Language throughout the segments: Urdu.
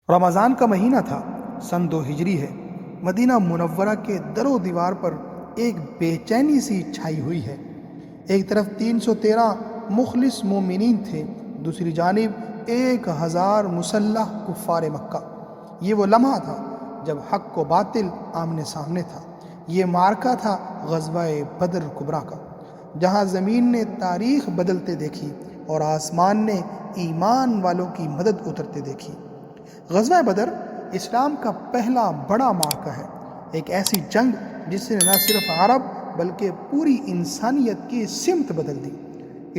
رمضان کا مہینہ تھا، سن 2 ہجری ہے۔ مدینہ منورہ کے در و دیوار پر ایک بے چینی سی چھائی ہوئی ہے۔ ایک طرف 313 مخلص مومنین تھے، دوسری جانب 1000 مسلح کفار مکہ۔ یہ وہ لمحہ تھا جب حق و باطل آمنے سامنے تھا۔ یہ معرکہ تھا غزوہ بدر کبریٰ کا، جہاں زمین نے تاریخ بدلتے دیکھی اور آسمان نے ایمان والوں کی مدد اترتے دیکھی۔ غزوہ بدر اسلام کا پہلا بڑا معرکہ ہے، ایک ایسی جنگ جس نے نہ صرف عرب بلکہ پوری انسانیت کی سمت بدل دی۔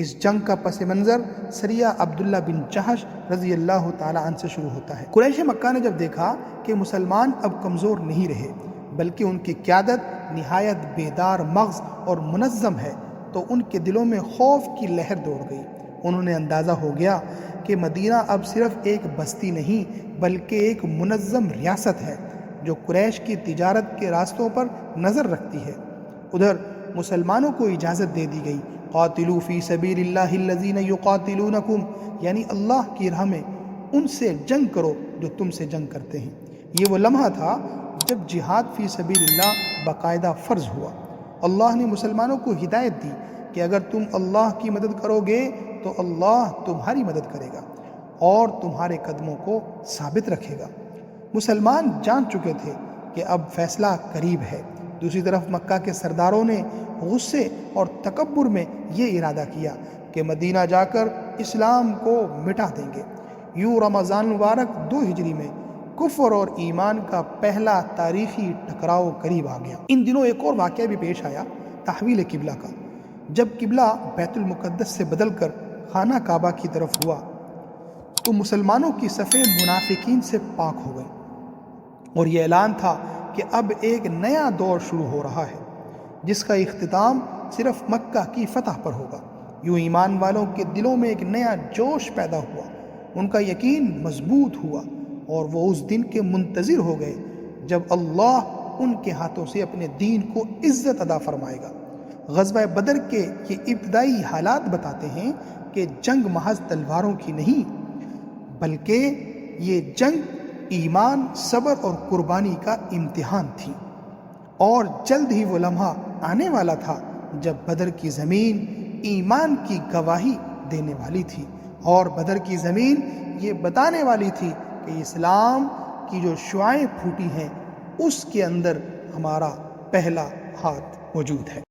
اس جنگ کا پس منظر سریہ عبداللہ بن جحش رضی اللہ تعالی عنہ سے شروع ہوتا ہے۔ قریش مکہ نے جب دیکھا کہ مسلمان اب کمزور نہیں رہے بلکہ ان کی قیادت نہایت بیدار مغز اور منظم ہے، تو ان کے دلوں میں خوف کی لہر دوڑ گئی۔ انہوں نے اندازہ ہو گیا کہ مدینہ اب صرف ایک بستی نہیں بلکہ ایک منظم ریاست ہے جو قریش کی تجارت کے راستوں پر نظر رکھتی ہے۔ ادھر مسلمانوں کو اجازت دے دی گئی، قاتلوا فی سبیل اللہ الذین یقاتلونکم، یعنی اللہ کی راہ میں ان سے جنگ کرو جو تم سے جنگ کرتے ہیں۔ یہ وہ لمحہ تھا جب جہاد فی سبیل اللہ باقاعدہ فرض ہوا۔ اللہ نے مسلمانوں کو ہدایت دی کہ اگر تم اللہ کی مدد کرو گے تو اللہ تمہاری مدد کرے گا اور تمہارے قدموں کو ثابت رکھے گا۔ مسلمان جان چکے تھے کہ اب فیصلہ قریب ہے۔ دوسری طرف مکہ کے سرداروں نے غصے اور تکبر میں یہ ارادہ کیا کہ مدینہ جا کر اسلام کو مٹا دیں گے۔ یوں رمضان مبارک 2 ہجری میں کفر اور ایمان کا پہلا تاریخی ٹکراؤ قریب آ گیا۔ ان دنوں ایک اور واقعہ بھی پیش آیا، تحویل قبلہ کا۔ جب قبلہ بیت المقدس سے بدل کر خانہ کعبہ کی طرف ہوا تو مسلمانوں کی صفیں منافقین سے پاک ہو گئیں، اور یہ اعلان تھا کہ اب ایک نیا دور شروع ہو رہا ہے جس کا اختتام صرف مکہ کی فتح پر ہوگا۔ یوں ایمان والوں کے دلوں میں ایک نیا جوش پیدا ہوا، ان کا یقین مضبوط ہوا اور وہ اس دن کے منتظر ہو گئے جب اللہ ان کے ہاتھوں سے اپنے دین کو عزت عطا فرمائے گا۔ غزوہ بدر کے یہ ابتدائی حالات بتاتے ہیں کہ جنگ محض تلواروں کی نہیں بلکہ یہ جنگ ایمان، صبر اور قربانی کا امتحان تھی، اور جلد ہی وہ لمحہ آنے والا تھا جب بدر کی زمین ایمان کی گواہی دینے والی تھی، اور بدر کی زمین یہ بتانے والی تھی کہ اسلام کی جو شعاعیں پھوٹی ہیں اس کے اندر ہمارا پہلا ہاتھ موجود ہے۔